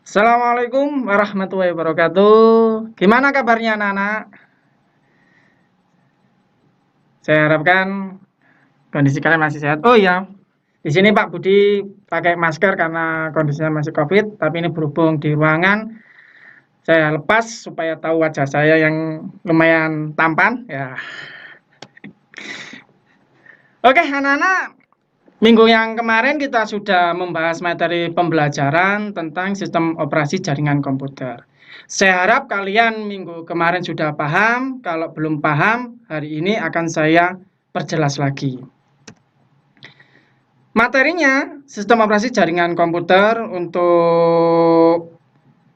Assalamualaikum warahmatullahi wabarakatuh. Gimana kabarnya anak-anak? Saya harapkan kondisi kalian masih sehat. Oh iya, di sini Pak Budi pakai masker karena kondisinya masih COVID, tapi ini berhubung di ruangan, saya lepas supaya tahu wajah saya yang lumayan tampan. Ya, oke anak-anak. Minggu yang kemarin kita sudah membahas materi pembelajaran tentang sistem operasi jaringan komputer. Saya harap kalian minggu kemarin sudah paham. Kalau belum paham, hari ini akan saya perjelas lagi. Materinya, sistem operasi jaringan komputer untuk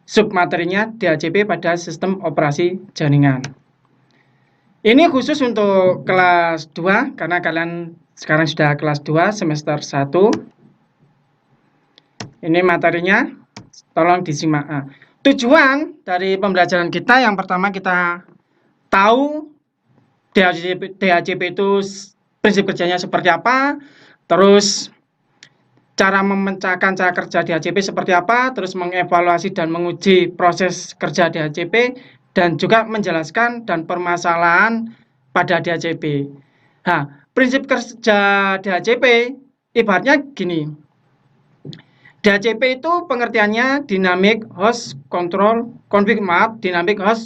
submaterinya DHCP pada sistem operasi jaringan. Ini khusus untuk kelas 2 karena kalian sekarang sudah kelas 2 semester 1. Ini materinya, tolong disimak. Tujuan dari pembelajaran kita yang pertama kita tahu DHCP itu prinsip kerjanya seperti apa, terus cara memecahkan cara kerja DHCP seperti apa, terus mengevaluasi dan menguji proses kerja DHCP, dan juga menjelaskan dan permasalahan pada DHCP. Nah, prinsip kerja DHCP ibaratnya gini. DHCP itu pengertiannya dynamic host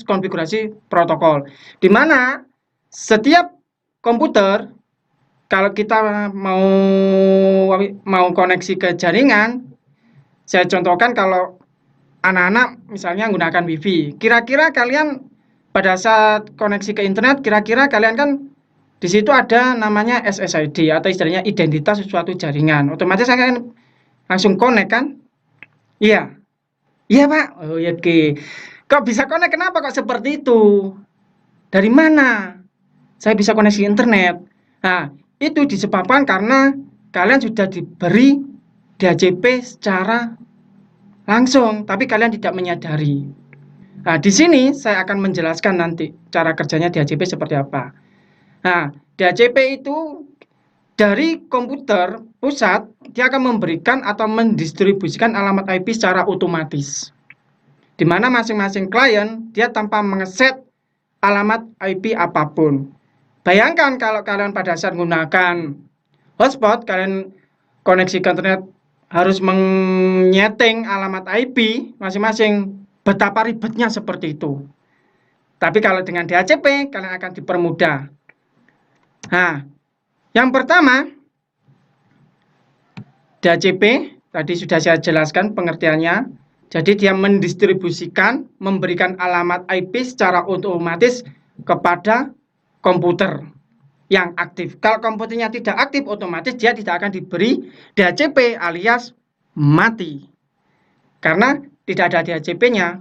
konfigurasi protokol. Di mana setiap komputer kalau kita mau koneksi ke jaringan, saya contohkan kalau anak-anak misalnya menggunakan WiFi. Kira-kira kalian pada saat koneksi ke internet, kira-kira kalian kan di situ ada namanya SSID atau istilahnya identitas suatu jaringan. Otomatis kalian langsung connect kan? Iya. Iya, Pak. Oh, ya oke. Kok bisa connect? Kenapa kok seperti itu? Dari mana? Saya bisa koneksi internet. Nah, itu disebabkan karena kalian sudah diberi DHCP secara langsung, tapi kalian tidak menyadari. Nah, di sini saya akan menjelaskan nanti cara kerjanya DHCP seperti apa. Nah, DHCP itu dari komputer pusat, dia akan memberikan atau mendistribusikan alamat IP secara otomatis. Di mana masing-masing klien, dia tanpa mengeset alamat IP apapun. Bayangkan kalau kalian pada saat menggunakan hotspot, kalian koneksi ke internet harus menyeting alamat IP masing-masing. Betapa ribetnya seperti itu. Tapi kalau dengan DHCP, kalian akan dipermudah. Nah, yang pertama, DHCP, tadi sudah saya jelaskan pengertiannya. Jadi dia mendistribusikan, memberikan alamat IP secara otomatis kepada komputer yang aktif. Kalau komputernya tidak aktif, otomatis dia tidak akan diberi DHCP alias mati. Karena tidak ada DHCP-nya.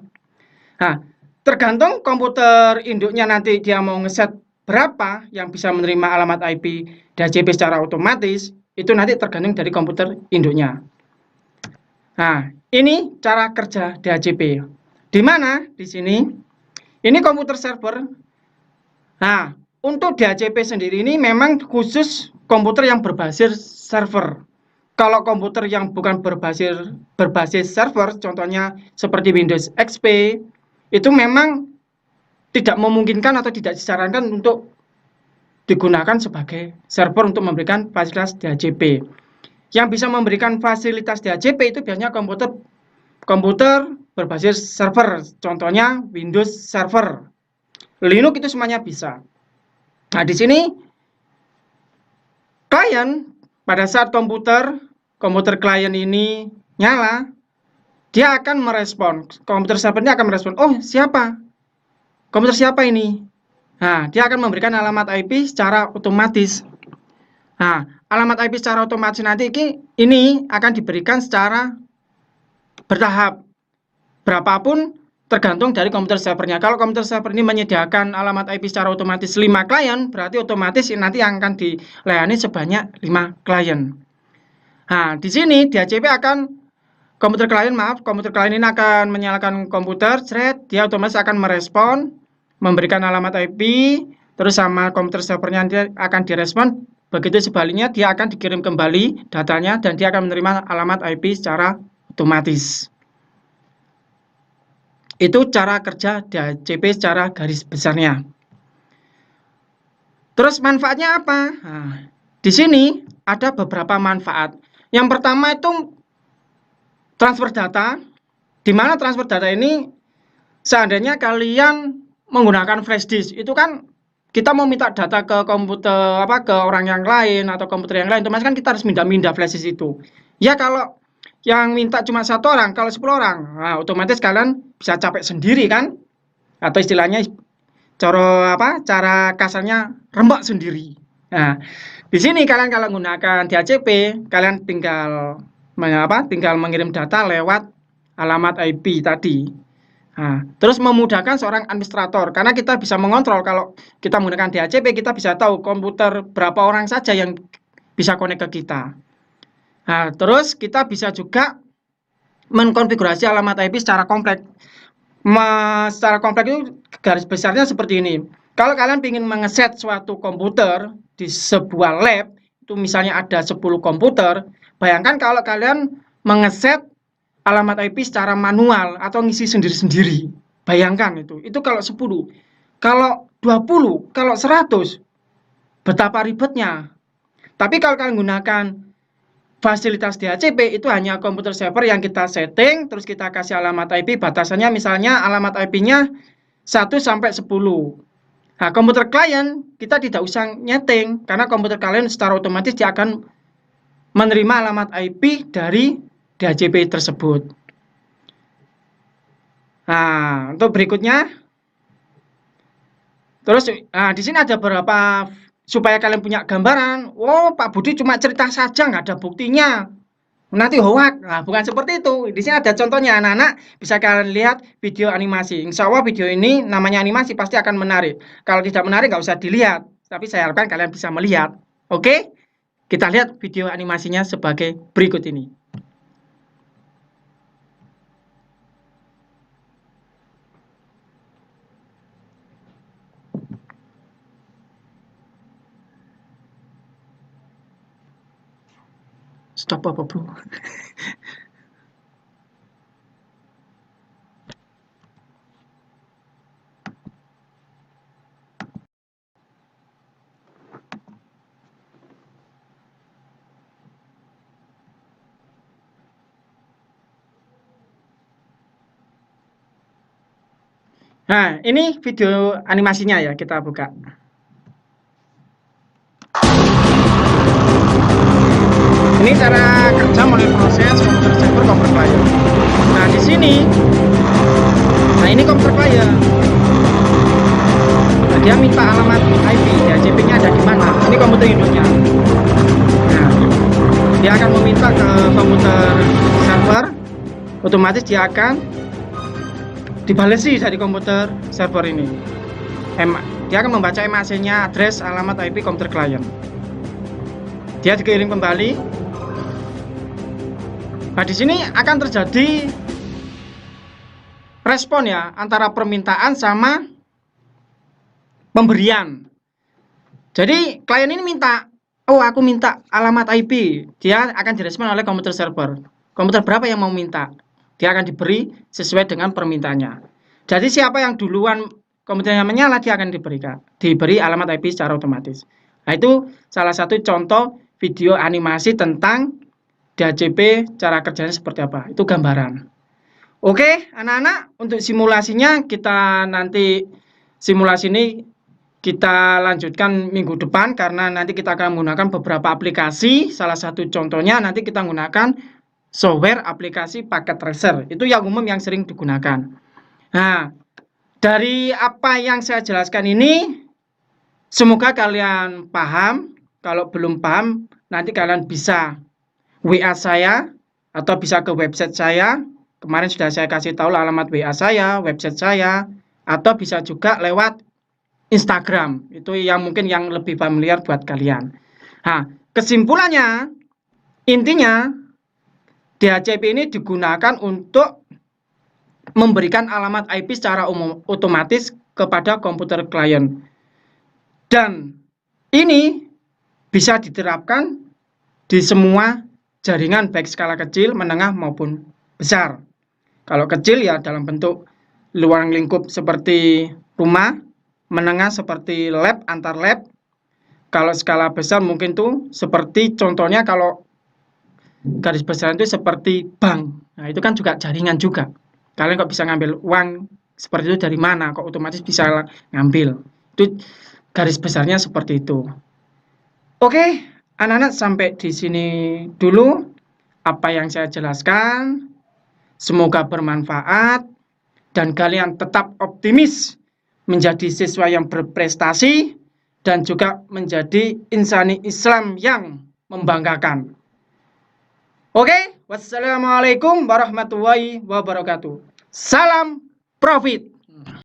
Nah, tergantung komputer induknya nanti dia mau ngeset berapa yang bisa menerima alamat IP DHCP secara otomatis, itu nanti tergantung dari komputer induknya. Nah, ini cara kerja DHCP. Di mana? Di sini. Ini komputer server. Nah, untuk DHCP sendiri ini memang khusus komputer yang berbasis server. Kalau komputer yang bukan berbasis server, contohnya seperti Windows XP, itu memang tidak memungkinkan atau tidak disarankan untuk digunakan sebagai server untuk memberikan fasilitas DHCP. Yang bisa memberikan fasilitas DHCP itu biasanya komputer berbasis server, contohnya Windows Server. Linux itu semuanya bisa. Nah, di sini klien pada saat komputer klien ini nyala, dia akan merespon. Komputer servernya akan merespon, oh siapa? Komputer siapa ini? Nah, dia akan memberikan alamat IP secara otomatis. Nah, alamat IP secara otomatis nanti ini akan diberikan secara bertahap. Berapapun tergantung dari komputer servernya. Kalau komputer server ini menyediakan alamat IP secara otomatis 5 klien, berarti otomatis nanti yang akan dilayani sebanyak 5 klien. Nah, di sini DHCP komputer klien ini akan menyalakan komputer, dia otomatis akan merespon, memberikan alamat IP, terus sama komputer servernya dia akan direspon. Begitu sebaliknya, dia akan dikirim kembali datanya dan dia akan menerima alamat IP secara otomatis. Itu cara kerja DHCP secara garis besarnya. Terus manfaatnya apa? Nah, di sini ada beberapa manfaat. Yang pertama itu transfer data, di mana transfer data ini seandainya kalian menggunakan flash disk, itu kan kita mau minta data ke komputer ke orang yang lain atau komputer yang lain, otomatis kan kita harus mindah-mindah flash disk itu. Ya kalau yang minta cuma 1 orang, kalau 10 orang, nah, otomatis kalian bisa capek sendiri kan? Atau istilahnya cara kasarnya rembak sendiri. Nah, di sini kalian kalau menggunakan DHCP, kalian tinggal mengirim data lewat alamat IP tadi. Nah, terus memudahkan seorang administrator karena kita bisa mengontrol. Kalau kita menggunakan DHCP, kita bisa tahu komputer berapa orang saja yang bisa connect ke kita. Nah, terus kita bisa juga mengkonfigurasi alamat IP secara kompleks. Secara kompleks itu garis besarnya seperti ini. Kalau kalian ingin mengeset suatu komputer di sebuah lab, itu misalnya ada 10 komputer, bayangkan kalau kalian mengeset alamat IP secara manual atau ngisi sendiri-sendiri. Bayangkan itu. Itu kalau 10. Kalau 20, kalau 100, betapa ribetnya. Tapi kalau kalian gunakan fasilitas DHCP, itu hanya komputer server yang kita setting, terus kita kasih alamat IP, batasannya misalnya alamat IP-nya 1 sampai 10. Nah, komputer klien kita tidak usah nyeting, karena komputer klien secara otomatis dia akan menerima alamat IP dari DHCP tersebut. Nah, untuk berikutnya, terus di sini ada beberapa supaya kalian punya gambaran. Oh, Pak Budi cuma cerita saja, nggak ada buktinya. Nanti hoak. Nah, bukan seperti itu. Di sini ada contohnya, anak-anak bisa kalian lihat video animasi. Insya Allah video ini namanya animasi pasti akan menarik. Kalau tidak menarik nggak usah dilihat. Tapi saya harapkan kalian bisa melihat. Oke? Kita lihat video animasinya sebagai berikut ini. Stop apa, bro? Nah, ini video animasinya ya, kita buka. Ini cara kerja mulai proses komputer server komputer klien. Nah, di sini, ini komputer klien. Nah, dia minta alamat IP, DHCP-nya ada di mana? Ini komputer induknya. Nah, dia akan meminta ke komputer server, otomatis dia akan dibalesi dari komputer server ini. Dia akan membaca MAC-nya, address alamat IP komputer klien. Dia dikirim kembali. Nah, di sini akan terjadi respon ya antara permintaan sama pemberian. Jadi klien ini minta, oh aku minta alamat IP, dia akan direspon oleh komputer server. Komputer berapa yang mau minta? Dia akan diberi sesuai dengan permintaannya. Jadi siapa yang duluan komputernya menyala, dia akan diberi alamat IP secara otomatis. Nah, itu salah satu contoh video animasi tentang DHCP, cara kerjanya seperti apa. Itu gambaran. Oke, anak-anak, untuk simulasinya simulasi ini kita lanjutkan minggu depan karena nanti kita akan menggunakan beberapa aplikasi. Salah satu contohnya nanti kita menggunakan software aplikasi paket tracer. Itu yang umum yang sering digunakan. Nah, dari apa yang saya jelaskan ini, semoga kalian paham. Kalau belum paham, nanti kalian bisa WA saya atau bisa ke website saya. Kemarin sudah saya kasih tahu alamat WA saya, website saya, atau bisa juga lewat Instagram. Itu yang mungkin yang lebih familiar buat kalian. Nah, kesimpulannya, intinya DHCP ini digunakan untuk memberikan alamat IP secara otomatis kepada komputer klien. Dan ini bisa diterapkan di semua jaringan baik skala kecil, menengah maupun besar. Kalau kecil ya dalam bentuk luar lingkup seperti rumah, menengah seperti lab, antar lab. Kalau skala besar mungkin tuh seperti contohnya kalau garis besar itu seperti bank. Nah, itu kan juga jaringan juga. Kalian kok bisa ngambil uang seperti itu dari mana? Kok otomatis bisa ngambil? Itu garis besarnya seperti itu. Oke, anak-anak sampai di sini dulu apa yang saya jelaskan. Semoga bermanfaat dan kalian tetap optimis menjadi siswa yang berprestasi dan juga menjadi insani Islam yang membanggakan. Oke, wassalamualaikum warahmatullahi wabarakatuh. Salam profit.